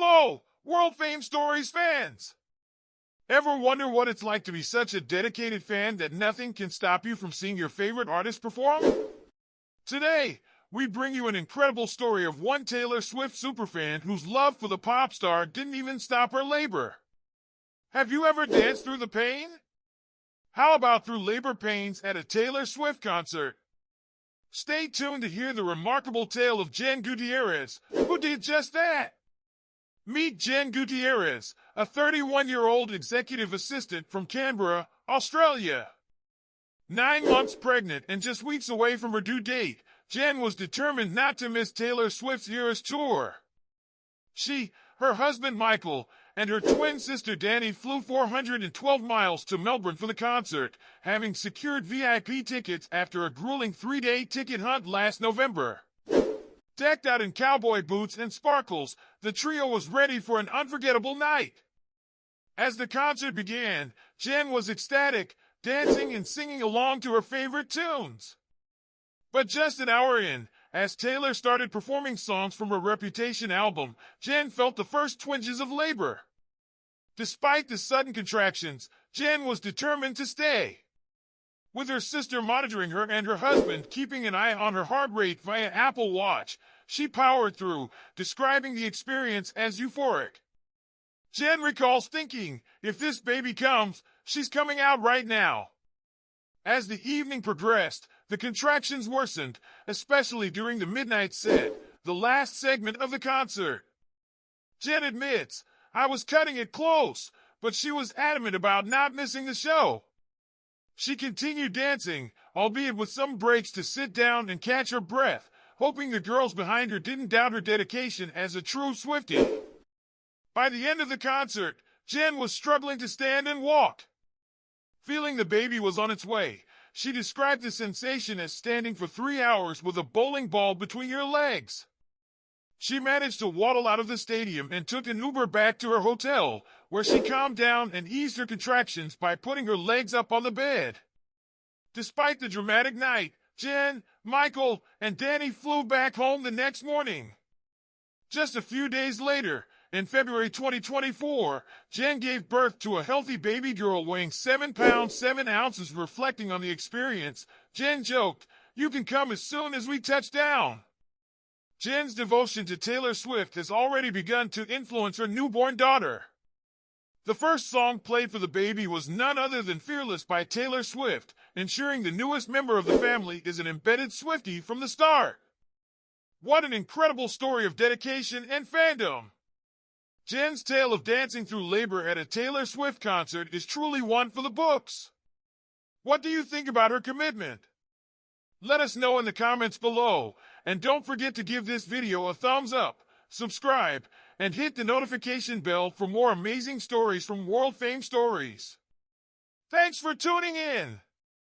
Hello, World Fame Stories fans! Ever wonder what it's like to be such a dedicated fan that nothing can stop you from seeing your favorite artist perform? Today, we bring you an incredible story of one Taylor Swift superfan whose love for the pop star didn't even stop her labor. Have you ever danced through the pain? How about through labor pains at a Taylor Swift concert? Stay tuned to hear the remarkable tale of Jen Gutierrez, who did just that. Meet Jen Gutierrez, a 31-year-old executive assistant from Canberra, Australia. 9 months pregnant and just weeks away from her due date, Jen was determined not to miss Taylor Swift's Eras tour. She, her husband Michael, and her twin sister Dani flew 412 miles to Melbourne for the concert, having secured VIP tickets after a grueling 3-day ticket hunt last November. Decked out in cowboy boots and sparkles, the trio was ready for an unforgettable night. As the concert began, Jen was ecstatic, dancing and singing along to her favorite tunes. But just an hour in, as Taylor started performing songs from her Reputation album, Jen felt the first twinges of labor. Despite the sudden contractions, Jen was determined to stay. With her sister monitoring her and her husband keeping an eye on her heart rate via Apple Watch, she powered through, describing the experience as euphoric. Jen recalls thinking, if this baby comes, she's coming out right now. As the evening progressed, the contractions worsened, especially during the midnight set, the last segment of the concert. Jen admits, I was cutting it close, but she was adamant about not missing the show. She continued dancing, albeit with some breaks to sit down and catch her breath, hoping the girls behind her didn't doubt her dedication as a true Swiftie. By the end of the concert, Jen was struggling to stand and walk. Feeling the baby was on its way, she described the sensation as standing for 3 hours with a bowling ball between your legs. She managed to waddle out of the stadium and took an Uber back to her hotel, where she calmed down and eased her contractions by putting her legs up on the bed. Despite the dramatic night, Jen, Michael, and Dani flew back home the next morning. Just a few days later, in February 2024, Jen gave birth to a healthy baby girl weighing 7 pounds 7 ounces. Reflecting on the experience, Jen joked, "You can come as soon as we touch down." Jen's devotion to Taylor Swift has already begun to influence her newborn daughter. The first song played for the baby was none other than Fearless by Taylor Swift, ensuring the newest member of the family is an embedded Swiftie from the start. What an incredible story of dedication and fandom! Jen's tale of dancing through labor at a Taylor Swift concert is truly one for the books. What do you think about her commitment? Let us know in the comments below, and don't forget to give this video a thumbs up, subscribe, and hit the notification bell for more amazing stories from World Fame Stories. Thanks for tuning in!